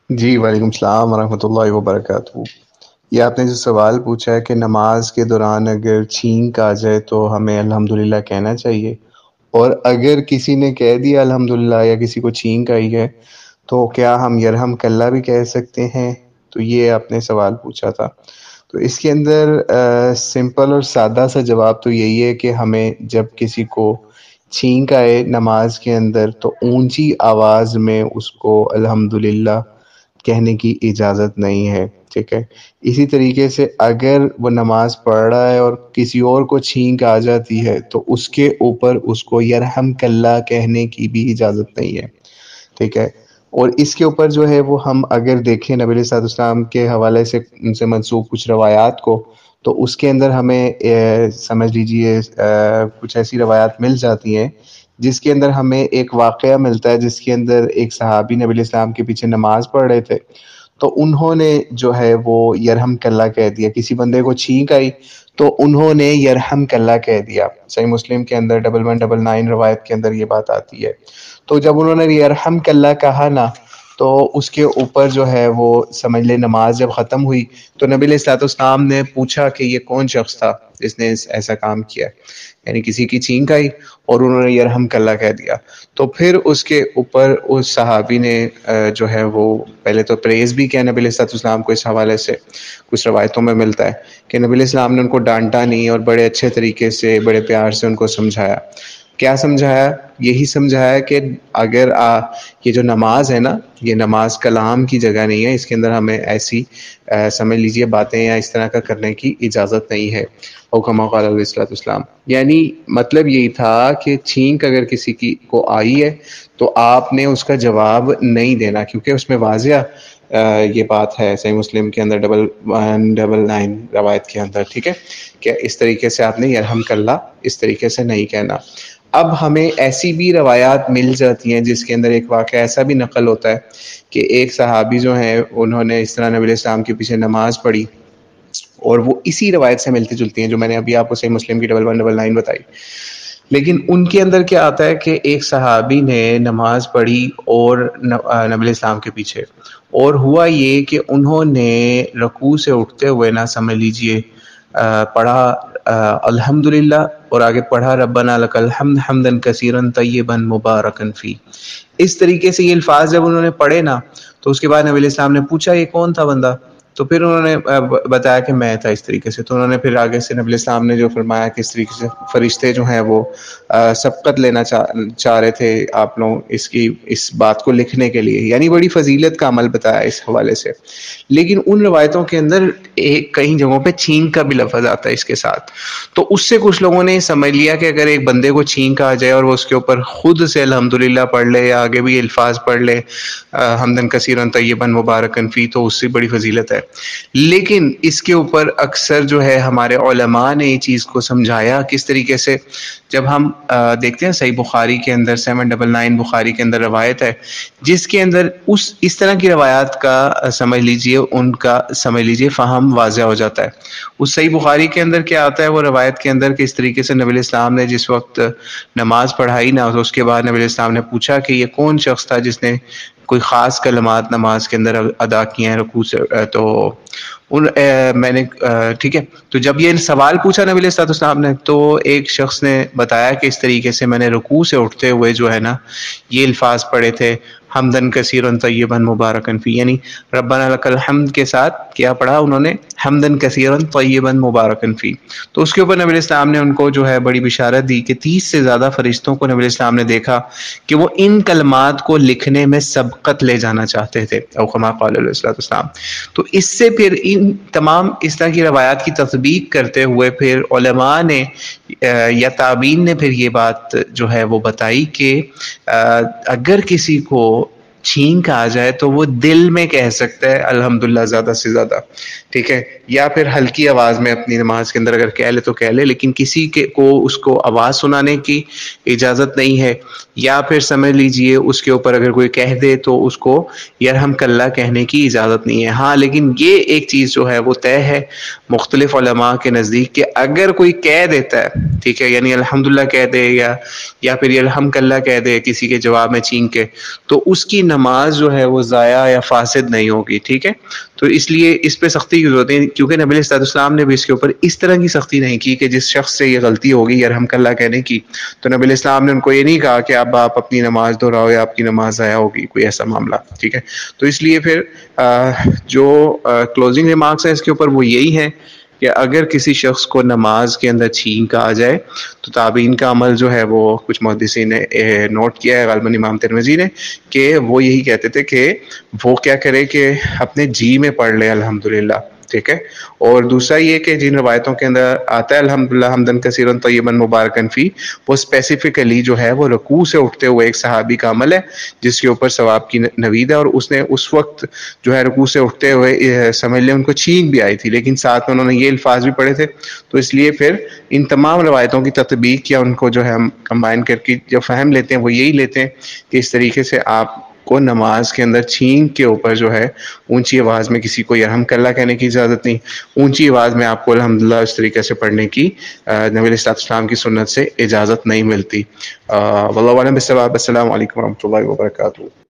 جی وعلیکم السلام ورحمۃ اللہ وبرکاتہ۔ یہ آپ نے جو سوال پوچھا ہے کہ نماز کے دوران اگر چھینک آ جائے تو ہمیں الحمدللہ کہنا چاہیے، اور اگر کسی نے کہہ دیا الحمدللہ یا کسی کو چھینک آئی ہے تو کیا ہم یرحمک اللہ بھی کہہ سکتے ہیں؟ تو یہ آپ نے سوال پوچھا تھا۔ تو اس کے اندر سمپل اور سادہ سا جواب تو یہی ہے کہ ہمیں جب کسی کو چھینک آئے نماز کے اندر تو اونچی آواز میں اس کو الحمدللہ کہنے کی اجازت نہیں ہے، ٹھیک ہے۔ اسی طریقے سے اگر وہ نماز پڑھ رہا ہے اور کسی اور کو چھینک آ جاتی ہے تو اس کے اوپر اس کو یرحمک اللہ کہنے کی بھی اجازت نہیں ہے، ٹھیک ہے۔ اور اس کے اوپر جو ہے وہ ہم اگر دیکھیں نبی علیہ الصلوۃ والسلام کے حوالے سے ان سے منسوب کچھ روایات کو، تو اس کے اندر ہمیں سمجھ لیجئے کچھ ایسی روایات مل جاتی ہیں جس کے اندر ہمیں ایک واقعہ ملتا ہے، جس کے اندر ایک صحابی نبی علیہ السلام کے پیچھے نماز پڑھ رہے تھے، تو انہوں نے جو ہے وہ یرحمک اللہ کہہ دیا۔ کسی بندے کو چھینک آئی تو انہوں نے یرحمک اللہ کہہ دیا۔ صحیح مسلم کے اندر 1199 روایت کے اندر یہ بات آتی ہے۔ تو جب انہوں نے یرحمک اللہ کہا نا، تو اس کے اوپر جو ہے وہ سمجھ لے نماز جب ختم ہوئی تو نبی علیہ الصلوۃ والسلام نے پوچھا کہ یہ کون شخص تھا جس نے ایسا کام کیا، یعنی کسی کی چھینک آئی اور انہوں نے یرحمک اللہ کہہ دیا۔ تو پھر اس کے اوپر اس صحابی نے جو ہے وہ پہلے تو پریز بھی کیا نبی علیہ الصلوۃ والسلام کو، اس حوالے سے کچھ روایتوں میں ملتا ہے کہ نبی علیہ السلام نے ان کو ڈانٹا نہیں اور بڑے اچھے طریقے سے بڑے پیار سے ان کو سمجھایا۔ کیا سمجھایا؟ یہی سمجھایا کہ اگر یہ جو نماز ہے نا، یہ نماز کلام کی جگہ نہیں ہے، اس کے اندر ہمیں ایسی سمجھ لیجئے باتیں یا اس طرح کا کرنے کی اجازت نہیں ہے۔ اور کما قال علیہ الصلوۃ والسلام، یعنی مطلب یہی تھا کہ چھینک اگر کسی کی کو آئی ہے تو آپ نے اس کا جواب نہیں دینا، کیونکہ اس میں واضح یہ بات ہے صحیح مسلم کے اندر 1199 روایت کے اندر، ٹھیک ہے، کہ اس طریقے سے آپ نے یرحمک اللہ اس طریقے سے نہیں کہنا۔ اب ہمیں ایسی بھی روایات مل جاتی ہیں جس کے اندر ایک واقعہ ایسا بھی نقل ہوتا ہے کہ ایک صحابی جو ہیں انہوں نے اس طرح نبی علیہ السلام کے پیچھے نماز پڑھی، اور وہ اسی روایت سے ملتی جلتی ہیں جو میں نے ابھی آپ کو صحیح مسلم کی 1199 بتائی۔ لیکن ان کے اندر کیا آتا ہے کہ ایک صحابی نے نماز پڑھی اور نبی علیہ السلام کے پیچھے، اور ہوا یہ کہ انہوں نے رکوع سے اٹھتے ہوئے نہ سمجھ لیجئے پڑھا الحمدللہ، اور آگے پڑھا ربنا لک الحمد حمدا کثیرا طیبا مبارکا فی۔ اس طریقے سے یہ الفاظ جب انہوں نے پڑھے نا، تو اس کے بعد نبی علیہ السلام نے پوچھا یہ کون تھا بندہ، تو پھر انہوں نے بتایا کہ میں تھا، اس طریقے سے۔ تو انہوں نے پھر آگے سے نبی علیہ السلام نے جو فرمایا کہ اس طریقے سے فرشتے جو ہیں وہ سبقت لینا چاہ رہے تھے آپ لوگ اس بات کو لکھنے کے لیے، یعنی بڑی فضیلت کا عمل بتایا اس حوالے سے۔ لیکن ان روایتوں کے اندر کئی جگہوں پہ چھینک کا بھی لفظ آتا ہے اس کے ساتھ، تو اس سے کچھ لوگوں نے سمجھ لیا کہ اگر ایک بندے کو چھینک آ جائے اور وہ اس کے اوپر خود سے الحمدللہ پڑھ لے یا آگے بھی الفاظ پڑھ لے حمدن کثیرا طیبا مبارکا فی، تو اس سے بڑی فضیلت ہے۔ لیکن اس کے اوپر اکثر جو ہے ہمارے علماء نے یہ چیز کو سمجھایا کس طریقے سے، جب ہم دیکھتے ہیں صحیح بخاری کے اندر 799 بخاری کے اندر روایت ہے جس کے اندر اس طرح کی روایات کا سمجھ لیجئے ان کا سمجھ لیجئے فہم واضح ہو جاتا ہے۔ اس صحیح بخاری کے اندر کیا آتا ہے وہ روایت کے اندر کہ اس طریقے سے نبی علیہ السلام نے جس وقت نماز پڑھائی نا، تو اس کے بعد نبی علیہ السلام نے پوچھا کہ یہ کون شخص تھا جس نے کوئی خاص کلمات نماز کے اندر ادا کیے ہیں رکوع سے، تو میں نے ٹھیک ہے، تو جب یہ سوال پوچھا نبی علیہ الصلوۃ والسلام نے، تو ایک شخص نے بتایا کہ اس طریقے سے میں نے رکوع سے اٹھتے ہوئے جو ہے نا یہ الفاظ پڑھے تھے حمدن کثیرا طیبا مبارکا فی، یعنی ربنا لک الحمد کے ساتھ کیا پڑھا انہوں نے حمدن کثیرا طیبا مبارکا فی۔ تو اس کے اوپر نبی علیہ السلام نے ان کو جو ہے بڑی بشارت دی کہ 30 سے زیادہ فرشتوں کو نبی علیہ السلام نے دیکھا کہ وہ ان کلمات کو لکھنے میں سبقت لے جانا چاہتے تھے، او کما قال علیہ الصلوۃ والسلام۔ تو اس سے پھر ان تمام اس طرح کی روایات کی تصدیق کرتے ہوئے پھر علماء نے یا تابعین نے پھر یہ بات جو ہے وہ بتائی کہ اگر کسی کو چھینک آ جائے تو وہ دل میں کہہ سکتا ہے الحمدللہ زیادہ سے زیادہ، ٹھیک ہے، یا پھر ہلکی آواز میں اپنی نماز کے اندر اگر کہہ لے تو کہہ لے، لیکن کسی کو اس کو آواز سنانے کی اجازت نہیں ہے، یا پھر سمجھ لیجئے اس کے اوپر اگر کوئی کہہ دے تو اس کو یرحمک اللہ کہنے کی اجازت نہیں ہے۔ ہاں لیکن یہ ایک چیز جو ہے وہ طے ہے مختلف علماء کے نزدیک کہ اگر کوئی کہہ دیتا ہے، ٹھیک ہے، یعنی الحمدللہ کہہ دے یا پھر یہ الحمد اللہ کہہ دے کسی کے جواب میں چھین کے، تو اس کی نماز جو ہے وہ ضائع یا فاسد نہیں ہوگی، ٹھیک ہے۔ تو اس لیے اس پہ سختی کی ضرورت ہے، کیونکہ نبی علیہ الصلوۃ والسلام نے بھی اس کے اوپر اس طرح کی سختی نہیں کی کہ جس شخص سے یہ غلطی ہوگی یرحمک اللہ کہنے کی، تو نبی علیہ السلام نے ان کو یہ نہیں کہا کہ اب آپ اپنی نماز دہراؤ یا آپ کی نماز ضائع ہوگی، کوئی ایسا معاملہ، ٹھیک ہے۔ تو اس لیے پھر جو کلوزنگ ریمارکس ہیں اس کے اوپر وہ یہی ہے کہ اگر کسی شخص کو نماز کے اندر چھینک آ جائے تو تابعین کا عمل جو ہے وہ کچھ محدثین نے نوٹ کیا ہے، غالباً امام ترمذی نے، کہ وہ یہی کہتے تھے کہ وہ کیا کرے کہ اپنے جی میں پڑھ لے الحمدللہ، ٹھیک ہے۔ اور دوسرا یہ کہ جن روایتوں کے اندر آتا ہے الحمدللہ حمدن کثیرا طیبا مبارکا فی، وہ اسپیسیفکلی جو ہے وہ رکوع سے اٹھتے ہوئے ایک صحابی کا عمل ہے جس کے اوپر ثواب کی نوید ہے، اور اس نے اس وقت جو ہے رکوع سے اٹھتے ہوئے سمجھ لیں ان کو چھینک بھی آئی تھی، لیکن ساتھ میں انہوں نے یہ الفاظ بھی پڑھے تھے۔ تو اس لیے پھر ان تمام روایتوں کی تطبیق یا ان کو جو ہے ہم کمبائن کر کے جو فہم لیتے ہیں وہ یہی لیتے ہیں کہ اس طریقے سے آپ کو نماز کے اندر چھینک کے اوپر جو ہے اونچی آواز میں کسی کو یرحمک اللہ کہنے کی اجازت نہیں، اونچی آواز میں آپ کو الحمدللہ اس طریقے سے پڑھنے کی نبی علیہ السلام کی سنت سے اجازت نہیں ملتی۔ واللہ اعلم بالصواب۔ السلام علیکم ورحمۃ اللہ وبرکاتہ۔